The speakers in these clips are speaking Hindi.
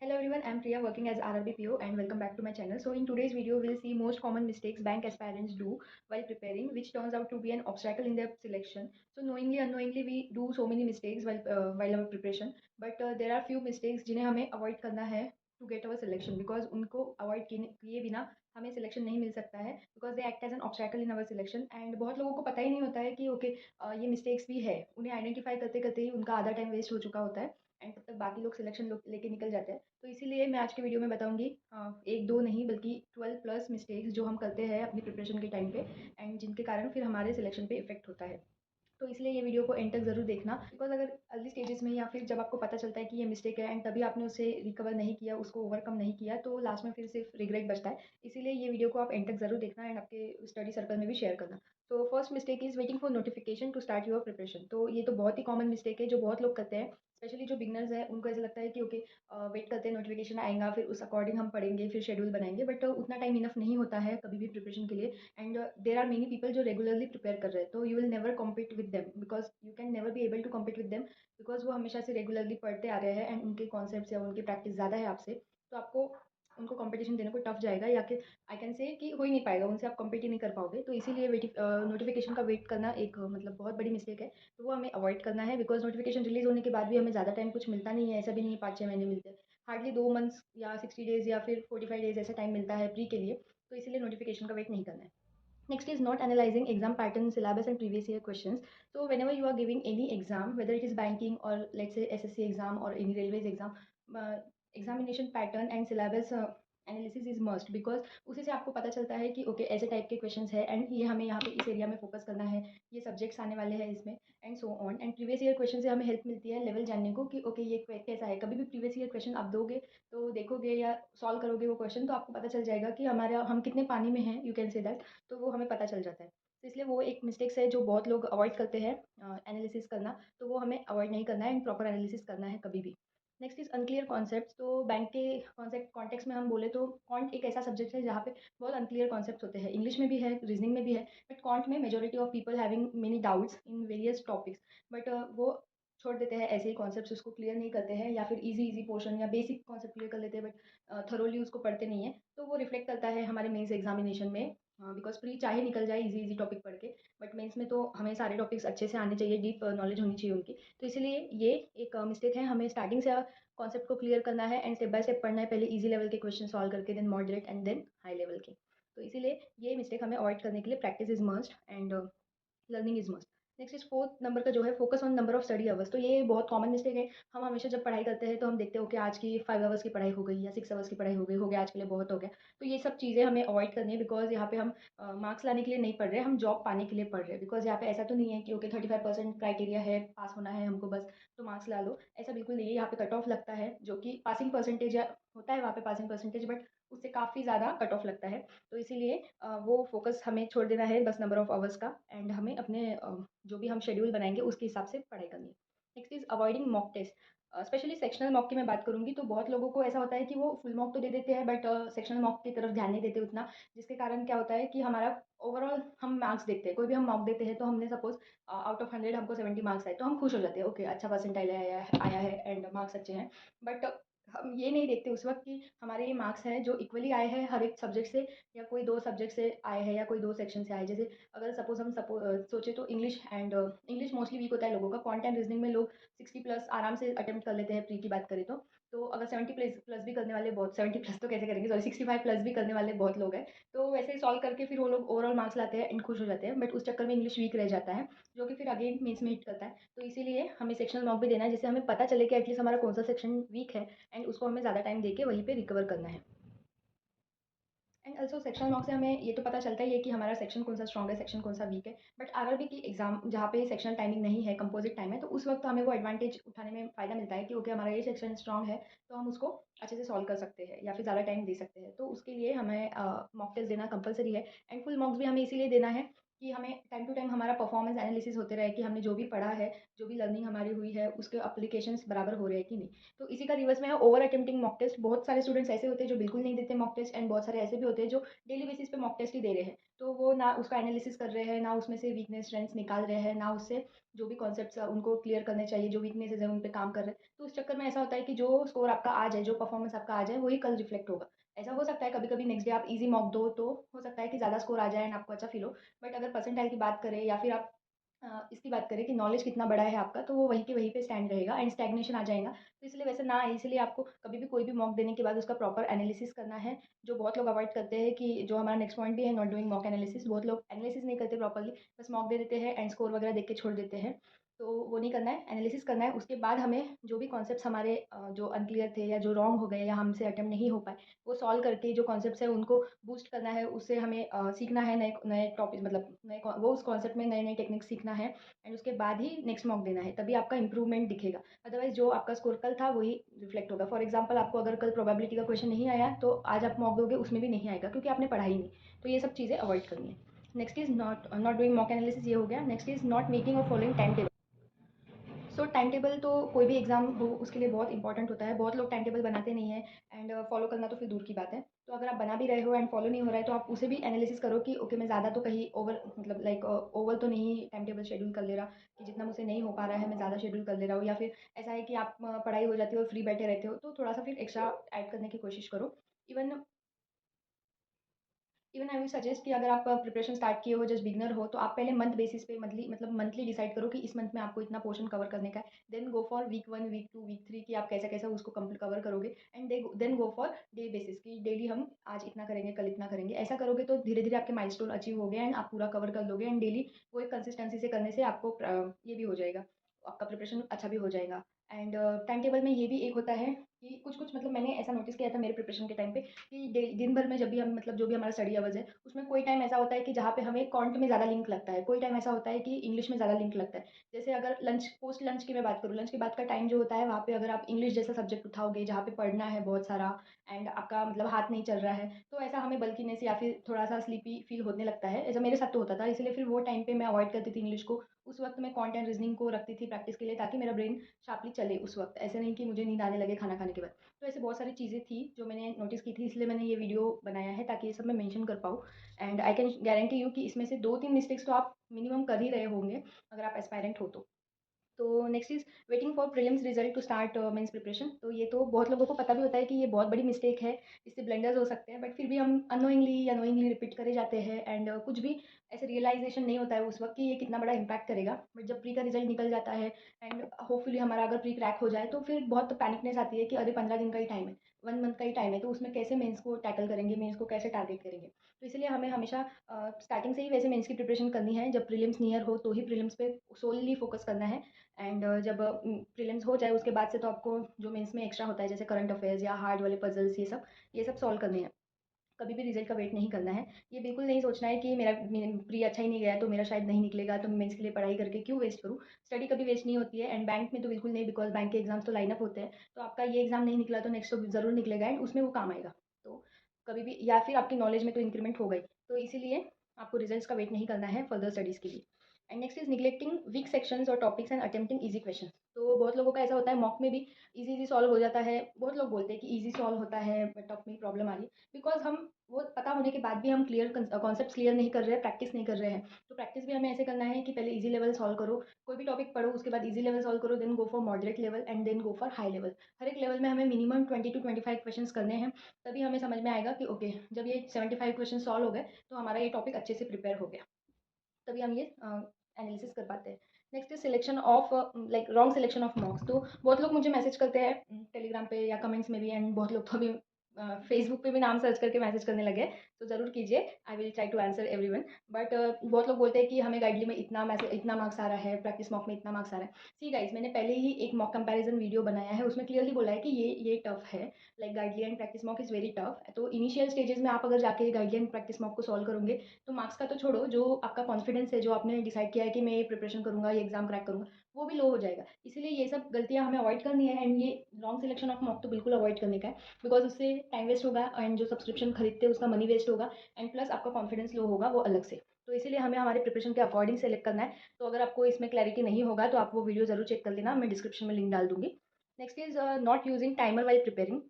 Hello everyone, I'm Priya working as RRB PO and welcome back to my channel. So in today's video, we'll see most common mistakes bank aspirants do while preparing, which turns out to be an obstacle in their selection. So knowingly, unknowingly, we do so many mistakes while our preparation, but there are few mistakes जिन्हें हमें avoid करना है to get our selection because उनको avoid किए बिना हमें सिलेक्शन नहीं मिल सकता है because they act as an obstacle in our selection and बहुत लोगों को पता ही नहीं होता है कि ओके ये मिस्टेक्स भी है उन्हें आइडेंटिफाई करते करते ही उनका आधा टाइम वेस्ट हो चुका होता है एंड तब तक बाकी लोग सिलेक्शन लेके निकल जाते हैं। तो इसीलिए मैं आज के वीडियो में बताऊंगी एक दो नहीं बल्कि 12 प्लस मिस्टेक्स जो हम करते हैं अपनी प्रिपरेशन के टाइम पे एंड जिनके कारण फिर हमारे सिलेक्शन पे इफेक्ट होता है। तो इसलिए ये वीडियो को एंड तक ज़रूर देखना बिकॉज अगर अर्ली स्टेजेस में या फिर जब आपको पता चलता है कि ये मिस्टेक है एंड तभी आपने उसे रिकवर नहीं किया, उसको ओवरकम नहीं किया, तो लास्ट में फिर सिर्फ रिग्रेट बचता है। इसीलिए ये वीडियो को आप एंड तक ज़रूर देखना एंड आपके स्टडी सर्कल में भी शेयर करना। तो first mistake is waiting for notification to start your preparation. तो ये तो बहुत ही कॉमन मिस्टेक है जो बहुत लोग करते हैं, स्पेशली जो बिगनर्स है उनको ऐसा लगता है कि ओके वेट करते हैं नोटिफिकेशन आएगा फिर उस अकॉर्डिंग हम पढ़ेंगे फिर शेड्यूल बनाएंगे, बट उतना टाइम इनफ नहीं होता है कभी भी प्रिपरेशन के लिए। And there are many people जो रेगुलरली प्रिपेयर कर रहे हैं, तो you will never compete with them because you can never be able to compete with them because वो हमेशा से रेगुलरली पढ़ते आ रहे हैं एंड उनके कॉन्सेप्ट्स या उनकी प्रैक्टिस ज़्यादा है आपसे। तो आपको उनको कंपटीशन देने को टफ जाएगा या कि आई कैन से कि हो ही नहीं पाएगा, उनसे आप कम्पीट ही नहीं कर पाओगे। तो इसीलिए नोटिफिकेशन का वेट करना एक मतलब बहुत बड़ी मिस्टेक है। तो वो हमें अवॉइड करना है बिकॉज नोटिफिकेशन रिलीज होने के बाद भी हमें ज़्यादा टाइम कुछ मिलता नहीं है, ऐसा भी नहीं है 5-6 महीने मिलते हैं। हार्डली 2 मंथ्स या 60 डेज या फिर 45 डेज ऐसा टाइम मिलता है प्री के लिए। तो इसीलिए नोटिफिकेशन का वेट नहीं करना है। Next is not analyzing exam pattern, syllabus, and previous year questions. So whenever you are giving any exam, whether it is banking or let's say SSC exam or any railways exam, uh, examination pattern and syllabus analysis is must because उसी से आपको पता चलता है कि ओके ऐसे टाइप के क्वेश्चंस है एंड ये हमें यहाँ पे इस एरिया में फोकस करना है, ये सब्जेक्ट्स आने वाले हैं इसमें and so on. And previous year question से हमें हेल्प मिलती है लेवल जानने को कि ओके ये कैसा है। कभी भी प्रीवियस ईयर क्वेश्चन आप दोगे तो देखोगे या सॉल्व करोगे वो क्वेश्चन, तो आपको पता चल जाएगा कि हमारा हम कितने पानी में हैं, यू कैन से दैट। तो वो हमें पता चल जाता है। तो इसलिए वो एक मिस्टेक्स है जो बहुत लोग अवॉइड करते हैं एनालिसिस करना, तो वो हमें अवॉइड नहीं करना है एंड प्रॉपर एनालिसिस करना है कभी भी। Next is unclear concept. तो बैंक के कॉन्सेप्ट कॉन्टेक्स्ट में हम बोले तो कॉन्ट एक ऐसा सब्जेक्ट है जहाँ पे बहुत अनक्लियर कॉन्सेप्ट होते हैं, इंग्लिश में भी है रीजनिंग में भी है, बट कॉन्ट में majority of people having many doubts in various topics, but वो छोड़ देते हैं ऐसे ही कॉन्सेप्ट, उसको क्लियर नहीं करते हैं या फिर इजी इजी पोर्शन या बेसिक कॉन्सेप्ट क्लियर कर लेते हैं बट थरोली उसको पढ़ते नहीं है। तो वो रिफ्लेक्ट करता है हमारे मेंस एग्जामिनेशन में बिकॉज प्री चाहे निकल जाए इजी इजी टॉपिक पढ़ के, बट मेंस में तो हमें सारे टॉपिक्स अच्छे से आने चाहिए, डीप नॉलेज होनी चाहिए उनकी। तो इसलिए ये एक मिस्टेक है, हमें स्टार्टिंग से कॉन्सेप्ट को क्लियर करना है एंड स्टेप बाय स्टेप पढ़ना है, पहले इजी लेवल के क्वेश्चन सॉल्व करके then moderate and then high level के। तो इसीलिए ये मिस्टेक हमें अवॉइड करने के लिए practice is must and learning is must. Next is fourth number का जो है focus on number of study hours. तो ये बहुत कॉमन मिस्टेक है। हम हमेशा जब पढ़ाई करते हैं तो हम देखते हो कि आज की 5 आवर्स की पढ़ाई हो गई या 6 आवर्स की पढ़ाई हो गया आज के लिए बहुत हो गया। तो ये सब चीज़ें हमें अवॉइड करनी है बिकॉज यहाँ पे हम मार्क्स लाने के लिए नहीं पढ़ रहे, हम जॉब पाने के लिए पढ़ रहे हैं। बिकॉज यहाँ पे ऐसा तो नहीं है कि ओके 35% क्राइटेरिया है, पास होना है हमको बस, तो मार्क्स ला लो, ऐसा बिल्कुल नहीं है। यहाँ पे कट ऑफ लगता है जो कि पासिंग परसेंटेज होता है वहाँ पे पासिंग परसेंटेज, बट उससे काफ़ी ज़्यादा कट ऑफ लगता है। तो इसीलिए वो फोकस हमें छोड़ देना है बस नंबर ऑफ आवर्स का एंड हमें अपने जो भी हम शेड्यूल बनाएंगे उसके हिसाब से पढ़ाई करनी है। Next is avoiding mock test. Specially sectional mock की मैं बात करूंगी तो बहुत लोगों को ऐसा होता है कि वो फुल मॉक तो दे देते हैं बट सेक्शनल मॉक की तरफ ध्यान नहीं देते उतना, जिसके कारण क्या होता है कि हमारा ओवरऑल हम मार्क्स देखते हैं, कोई भी हम मॉक देते हैं तो हमने सपोज आउट ऑफ 100 हमको 70 मार्क्स आए तो हम खुश हो जाते हैं, ओके अच्छा परसेंटाइल आया है एंड मार्क्स अच्छे हैं। बट हम ये नहीं देखते उस वक्त कि हमारे ये मार्क्स हैं जो इक्वली आए हैं हर एक सब्जेक्ट से, या कोई 2 सब्जेक्ट से आए हैं या कोई 2 सेक्शन से आए। जैसे अगर सपोज हम सोचे तो English and English mostly weak होता है लोगों का, क्वांट एंड रीजनिंग में लोग 60 प्लस आराम से अटेम्प्ट कर लेते हैं प्री की बात करें तो अगर 70 प्लस भी करने वाले बहुत, 70 प्लस तो कैसे करेंगे, सॉरी 65 प्लस भी करने वाले बहुत लोग हैं। तो वैसे सॉल्व करके फिर वो लोग ओवरऑल मार्क्स लाते हैं एंड खुश हो जाते हैं, बट उस चक्कर में इंग्लिश वीक रह जाता है जो कि फिर अगेन मेंस में हिट करता है। तो इसीलिए हमें सेक्शनल मॉक भी देना है जिससे हमें पता चले कि एटलीस्ट हमारा कौन सा सेक्शन वीक है एंड उसको हमें ज़्यादा टाइम देके वहीं पे रिकवर करना है। एंड ऑल्सो सेक्शनल मार्क्स से हमें ये तो पता चलता ही है कि हमारा सेक्शन कौन सा स्ट्रॉग है, सेक्शन कौन सा वीक है। बट आरआरबी की एग्जाम जहाँ पे सेक्शनल टाइमिंग नहीं है, कंपोजिट टाइम है, तो उस वक्त हमें वो एडवांटेज उठाने में फ़ायदा मिलता है कि ओके हमारा ये सेक्शन स्ट्रॉग है तो हम उसको अच्छे से सॉल्व कर सकते हैं या फिर ज़्यादा टाइम दे सकते हैं। तो उसके लिए हमें मॉक टेस्ट देना कंपलसरी है एंड फुल मॉक्स भी हमें इसीलिए देना है कि हमें टाइम टू टाइम हमारा परफॉर्मेंस एनालिसिस होते रहे कि हमने जो भी पढ़ा है, जो भी लर्निंग हमारी हुई है उसके अप्लीकेशंस बराबर हो रहे हैं कि नहीं। तो इसी का रिवर्स में है ओवर अटेम्प्टिंग मॉक टेस्ट। बहुत सारे स्टूडेंट्स ऐसे होते हैं जो बिल्कुल नहीं देते मॉक टेस्ट एंड बहुत सारे ऐसे भी होते हैं जो डेली बेसिस पे मॉक टेस्ट ही दे रहे हैं। तो वो ना उसका एनालिसिस कर रहे हैं, ना उसमें से वीकनेस स्ट्रेंथ्स निकाल रहे हैं, ना उससे जो भी कॉन्सेप्ट्स उनको क्लियर करने चाहिए, जो वीकनेसेस है उन पे काम कर रहे हैं। तो उस चक्कर में ऐसा होता है कि जो स्कोर आपका आ जाए, जो परफॉर्मेंस आपका आ जाए, वही कल रिफ्लेक्ट होगा। ऐसा हो सकता है कभी-कभी नेक्स्ट डे आप ईज़ी मॉक दो तो हो सकता है कि ज़्यादा स्कोर आ जाए एंड आपको अच्छा फ़ील हो। बट अगर परसेंटाइल की बात करें या फिर आप इसकी बात करें कि नॉलेज कितना बड़ा है आपका, तो वो वहीं के वहीं पे स्टैंड रहेगा एंड स्टैग्नेशन आ जाएगा। तो इसलिए वैसे ना आए, इसलिए आपको कभी भी कोई भी मॉक देने के बाद उसका प्रॉपर एनालिसिस करना है, जो बहुत लोग अवॉइड करते हैं कि जो हमारा नेक्स्ट पॉइंट भी है नॉट डूइंग मॉक एनालिसिस। बहुत लोग एनालिसिस नहीं करते प्रॉपर्ली, बस मॉक दे देते हैं एंड स्कोर वगैरह देख के छोड़ देते हैं। तो वो नहीं करना है, एनालिसिस करना है। उसके बाद हमें जो भी कॉन्सेप्ट्स हमारे जो अनक्लियर थे या जो रॉन्ग हो गए या हमसे अटेम्प्ट नहीं हो पाए, वो सॉल्व करके जो कॉन्सेप्ट्स है उनको बूस्ट करना है। उससे हमें सीखना है नए नए टॉपिक, मतलब वो उस कॉन्सेप्ट में नए नए टेक्निक सीखना है एंड उसके बाद ही नेक्स्ट मॉक देना है, तभी आपका इंप्रूवमेंट दिखेगा। अदरवाइज जो आपका स्कोर कल था वही रिफ्लेक्ट होगा। फॉर एग्जांपल आपको अगर कल प्रोबेबिलिटी का क्वेश्चन नहीं आया तो आज आप मॉक दोगे उसमें भी नहीं आएगा, क्योंकि आपने पढ़ा ही नहीं। तो ये सब चीज़ें अवॉइड करनी है। Next is not not doing mock analysis, ये हो गया। नेक्स्ट इज नॉट मेकिंग और फॉलोइंग टाइम टेबल। सो टाइम टेबल तो कोई भी एग्जाम हो उसके लिए बहुत इंपॉर्टेंट होता है। बहुत लोग टाइम टेबल बनाते नहीं है एंड फॉलो करना तो फिर दूर की बात है। तो अगर आप बना भी रहे हो एंड फॉलो नहीं हो रहा है तो आप उसे भी एनालिसिस करो कि ओके मैं ज़्यादा तो कहीं ओवर, मतलब लाइक ओवर तो नहीं टाइम टेबल शेड्यूल कर ले रहा, कि जितना मुझसे नहीं हो पा रहा है मैं ज़्यादा शेड्यूल कर ले रहा हूँ। या फिर ऐसा है कि आप पढ़ाई हो जाती है और फ्री बैठे रहते हो, तो थोड़ा सा फिर एक्स्ट्रा ऐड करने की कोशिश करो। Even even I will suggest कि अगर आप प्रिपरेशन स्टार्ट किए हो, जस्ट बिगनर हो, तो आप पहले मंथ बेसिस पे मंथली डिसाइड करो कि इस मंथ में आपको इतना पोर्शन कवर करने का है। Then go for week 1, week 2, week 3 कि आप कैसा कैसा उसको कंप्लीट कवर करोगे and then go for day basis कि डेली हम आज इतना करेंगे, कल इतना करेंगे। ऐसा करोगे तो धीरे धीरे आपके माइलस्टोन अचीव हो गए एंड आप पूरा कवर कर लोगे एंड डेली वो एक कंसिस्टेंसी से करने से आपको ये भी हो जाएगा, आपका प्रिपरेशन अच्छा भी हो जाएगा। एंड टाइम टेबल में ये भी एक होता है कि कुछ कुछ, मतलब मैंने ऐसा नोटिस किया था मेरे प्रिपरेशन के टाइम पे कि दिन भर में जब भी हम, मतलब जो भी हमारा स्टडी आवर्स है, उसमें कोई टाइम ऐसा होता है कि जहाँ पे हमें कॉन्ट में ज़्यादा लिंक लगता है, कोई टाइम ऐसा होता है कि इंग्लिश में ज़्यादा लिंक लगता है। जैसे अगर लंच, पोस्ट लंच की मैं बात करूँ, लंच के बाद का टाइम जो होता है वहाँ पे अगर आप इंग्लिश जैसा सब्जेक्ट उठाओगे जहाँ पे पढ़ना है बहुत सारा एंड आपका मतलब हाथ नहीं चल रहा है, तो ऐसा हमें बल्कीनेस या फिर थोड़ा सा स्लीपी फील होने लगता है। ऐसा मेरे साथ तो होता था, इसलिए फिर वो टाइम पे मैं अवॉइड करती थी इंग्लिश को। उस वक्त मैं कॉन्ट एंड रीजनिंग को रखती थी प्रैक्टिस के लिए, ताकि मेरा ब्रेन शार्पली चले उस वक्त, ऐसे नहीं कि मुझे नींद आने लगे खाना खाने के बाद। तो ऐसे बहुत सारी चीज़ें थी जो मैंने नोटिस की थी, इसलिए मैंने ये वीडियो बनाया है ताकि ये सब मैं मेंशन कर पाऊँ। And I can guarantee you कि इसमें से 2-3 मिस्टेक्स तो आप मिनिमम कर ही रहे होंगे अगर आप एस्पायरेंट हो तो। तो next is waiting for prelims result to start mains preparation. तो ये तो बहुत लोगों को पता भी होता है कि ये बहुत बड़ी मिस्टेक है, इससे ब्लंडर्स हो सकते हैं, बट फिर भी हम अनोइंगली या नोइंगली रिपीट करे जाते हैं एंड कुछ भी ऐसे रियलाइजेशन नहीं होता है उस वक्त कि ये कितना बड़ा इम्पैक्ट करेगा। बट जब प्री का रिजल्ट निकल जाता है एंड होपफुली हमारा अगर प्री क्रैक हो जाए, तो फिर बहुत पैनिकनेस आती है कि अरे 15 दिन का ही टाइम है, 1 मंथ का ही टाइम है, तो उसमें कैसे मेंस को टैकल करेंगे, मेंस को कैसे टारगेट करेंगे। तो इसलिए हमें हमेशा स्टार्टिंग से ही वैसे मेंस की प्रिपरेशन करनी है। जब प्रीलिम्स नियर हो तो ही प्रीलिम्स पे सोलली फोकस करना है एंड जब प्रीलिम्स हो जाए उसके बाद से तो आपको जो मेंस में एक्स्ट्रा होता है जैसे करंट अफेयर्स या हार्ड वाले पजल्स, ये सब सॉल्व करने हैं। कभी भी रिजल्ट का वेट नहीं करना है। ये बिल्कुल नहीं सोचना है कि मेरा प्री अच्छा ही नहीं गया तो मेरा शायद नहीं निकलेगा, तो मैं मेंस के लिए पढ़ाई करके क्यों वेस्ट करूँ। स्टडी कभी वेस्ट नहीं होती है एंड बैंक में तो बिल्कुल नहीं, बिकॉज बैंक के एग्जाम्स तो लाइन अप होते हैं। तो आपका ये एग्जाम नहीं निकला तो नेक्स्ट तो ज़रूर निकलेगा एंड उसमें वो काम आएगा। तो कभी भी, या फिर आपकी नॉलेज में तो इंक्रीमेंट हो गई, तो इसीलिए आपको रिजल्ट्स का वेट नहीं करना है फर्दर स्टडीज़ के लिए। And next is neglecting weak sections और topics and attempting easy question. तो बहुत लोगों का ऐसा होता है मॉक में भी इजी इजी सॉल्व हो जाता है। बहुत लोग बोलते हैं कि इजी सॉल्व होता है बट टॉप में प्रॉब्लम आ रही है, बिकॉज हम वो पता होने के बाद भी हम क्लियर कॉन्सेप्ट क्लियर नहीं कर रहे हैं, प्रैक्टिस नहीं कर रहे हैं। तो प्रैक्टिस भी हमें ऐसे करना है कि पहले इजी लेवल सॉल्व करो, कोई भी टॉपिक पढ़ो, उसके बाद इजी लेवल सॉल्व करो, then go for moderate level and then go for high level. हर एक लेवल में हमें मिनिमम 20 to 25 क्वेश्चन करने हैं, तभी हमें समझ में आएगा कि ओके जब ये 75 क्वेश्चन सॉल्व हो गए तो हमारा ये टॉपिक अच्छे से प्रिपेयर हो गया, तभी हम ये एनालिसिस कर पाते हैं। Next is selection of, like wrong selection of marks. तो बहुत लोग मुझे मैसेज करते हैं टेलीग्राम पे या कमेंट्स में भी, एंड बहुत लोग तो अभी फेसबुक पे भी नाम सर्च करके मैसेज करने लगे। तो ज़रूर कीजिए, I will try to answer everyone. But बहुत लोग बोलते हैं कि हमें गाइडली में इतना मैसेज, इतना मार्क्स आ रहा है, प्रैक्टिस मॉक में इतना मार्क्स आ रहा है। सी गाइस, मैंने पहले ही एक मॉक कंपैरिजन वीडियो बनाया है, उसमें क्लियरली बोला है कि ये टफ है। Like गाइडली and practice mock is very tough. तो इनिशियल स्टेजेस में आप अगर जाके गाइडली एंड प्रैक्टिस मॉक को सॉल्व करोगे तो मार्क्स का तो छोड़ो, जो आपका कॉन्फिडेंस है, जो आपने डिसाइड किया है कि मैं ये प्रिपरेशन करूंगा, ये एग्जाम क्रैक करूंगा, वो भी लो हो जाएगा। इसीलिए ये सब गलतियां हमें अवॉइड करनी है एंड ये रॉन्ग सिलेक्शन ऑफ मॉक तो बिल्कुल अवॉइड करने का है, बिकॉज उससे टाइम वेस्ट होगा एंड जो सब्सक्रिप्शन खरीदते हैं उसका मनी वेस्ट होगा एंड प्लस आपका कॉन्फिडेंस लो होगा वो अलग से। तो इसीलिए हमें हमारे प्रिपरेशन के अकॉर्डिंग सेलेक्ट करना है। तो अगर आपको इसमें क्लैरिटी नहीं होगा तो आप वो वीडियो जरूर चेक कर लेना, मैं डिस्क्रिप्शन में लिंक डाल दूंगी। Next is not using timer while preparing.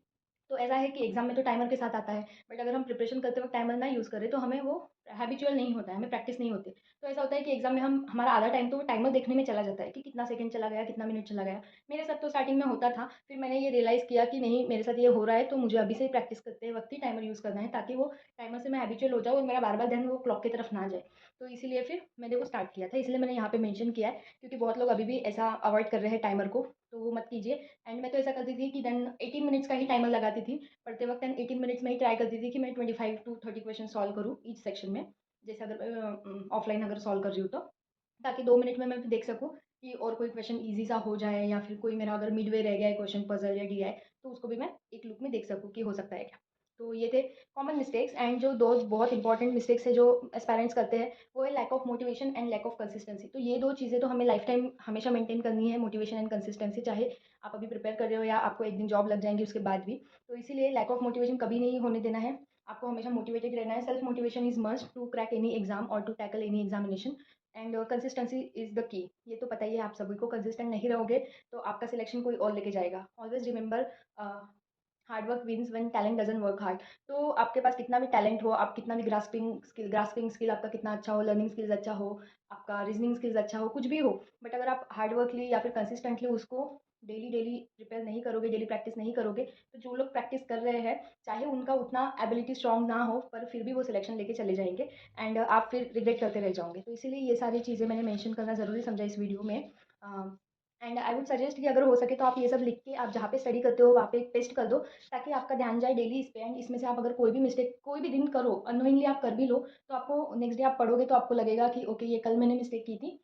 तो ऐसा है कि एग्ज़ाम में तो टाइमर के साथ आता है, बट अगर हम प्रिपरेशन करते वक़्त टाइमर ना यूज़ करें, तो हमें वो हैबिचुअल नहीं होता है, हमें प्रैक्टिस नहीं होती। तो ऐसा होता है कि एग्ज़ाम में हम हमारा आधा टाइम तो टाइमर देखने में चला जाता है कि कितना सेकंड चला गया, कितना मिनट चला गया। मेरे साथ तो स्टार्टिंग में होता था, फिर मैंने ये रियलाइज़ किया कि नहीं, मेरे साथ ये हो रहा है, तो मुझे अभी से ही प्रैक्टिस करते वक़्त ही टाइमर यूज़ करना है, ताकि वो टाइमर से मैं हैबिचुअल हो जाऊँ और मेरा बार-बार ध्यान वो क्लॉक की तरफ ना जाए। तो इसीलिए फिर मैंने वो स्टार्ट किया था, इसलिए मैंने यहाँ पे मेंशन किया है, क्योंकि बहुत लोग अभी भी ऐसा अवॉइड कर रहे हैं टाइमर को, तो वो मत कीजिए। एंड मैं तो ऐसा करती थी कि देन 18 मिनट्स का ही टाइमर लगाती थी पढ़ते वक्त, एंड 18 मिनट्स में ही ट्राई करती थी कि मैं 25 टू 30 क्वेश्चन सॉल्व करूँ ईच सेक्शन में, जैसे अगर ऑफलाइन अगर सॉल्व कर रही हूँ तो, ताकि 2 मिनट में मैं फिर देख सकूँ कि और कोई क्वेश्चन ईजी सा हो जाए, या फिर कोई मेरा अगर मिडवे रह गया है क्वेश्चन पजल या डीआई, तो उसको भी मैं एक लुक में देख सकूँ कि हो सकता है क्या। तो ये थे कॉमन मिस्टेक्स, एंड जो दो बहुत इंपॉर्टेंट मिस्टेक्स है जो एस्पायरेंट्स करते हैं, वो है lack of motivation and lack of consistency. तो ये दो चीज़ें तो हमें लाइफ टाइम हमेशा मेंटेन करनी है, मोटिवेशन एंड कंसिस्टेंसी, चाहे आप अभी प्रिपेयर कर रहे हो या आपको एक दिन जॉब लग जाएंगी उसके बाद भी। तो इसीलिए लैक ऑफ मोटिवेशन कभी नहीं होने देना है, आपको हमेशा मोटिवेटेड रहना है। Self motivation is must to crack any exam और to tackle any examination, and consistency is the key. ये तो पता ही है आप सभी को, कंसिस्टेंट नहीं रहोगे तो आपका सिलेक्शन कोई और लेके जाएगा। Always remember, hard work wins when talent doesn't work hard. तो आपके पास कितना भी टैलेंट हो, आप कितना भी ग्रास्पिंग स्किल आपका कितना अच्छा हो, लर्निंग स्किल्स अच्छा हो, आपका रीजनिंग स्किल्स अच्छा हो, कुछ भी हो, बट अगर आप हार्ड वर्कली या फिर कंसिस्टेंटली उसको डेली डेली प्रिपेयर नहीं करोगे, डेली प्रैक्टिस नहीं करोगे, तो जो लोग प्रैक्टिस कर रहे हैं, चाहे उनका उतना एबिलिटी स्ट्रांग ना हो, पर फिर भी वो सिलेक्शन लेके चले जाएंगे, एंड आप फिर रिग्रेट करते रह जाओगे। तो इसीलिए ये सारी चीज़ें मैंने मेंशन करना ज़रूरी समझा इस वीडियो में। एंड आई वुड सजेस्ट कि अगर हो सके तो आप ये सब लिख के आप जहाँ पे स्टडी करते हो वहाँ पे पेस्ट कर दो, ताकि आपका ध्यान जाए डेली इस पे, एंड इसमें से आप अगर कोई भी मिस्टेक कोई भी दिन करो, अनोइंगली आप कर भी लो, तो आपको नेक्स्ट डे आप पढ़ोगे तो आपको लगेगा कि ओके, ये कल मैंने मिस्टेक की थी,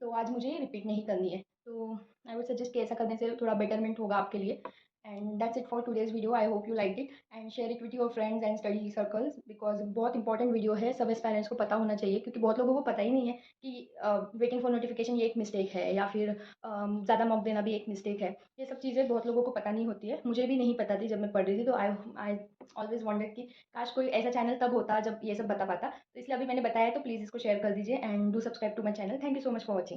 तो आज मुझे ये रिपीट नहीं करनी है। तो आई वुड सजेस्ट कि ऐसा करने से थोड़ा बेटरमेंट होगा आपके लिए। And that's it for today's video, I hope you like it, and share it with your friends and study circles, because बहुत इंपॉर्टेंट वीडियो है, सब पेरेंट्स को पता होना चाहिए, क्योंकि बहुत लोगों को पता ही नहीं है कि वेटिंग फॉर नोटिफिकेशन ये एक मिस्टेक है, या फिर ज़्यादा मॉक देना भी एक मिस्टेक है। ये सब चीज़ें बहुत लोगों को पता नहीं होती है, मुझे भी नहीं पता थी जब मैं पढ़ रही थी। तो आई ऑलवेज वॉन्टेड कि काश कोई ऐसा चैनल तब होता जब ये सब बता पाता, तो इसलिए अभी मैंने बताया, तो प्लीज़ इसको शेयर कर दीजिए and do subscribe to my channel. Thank you so much for watching.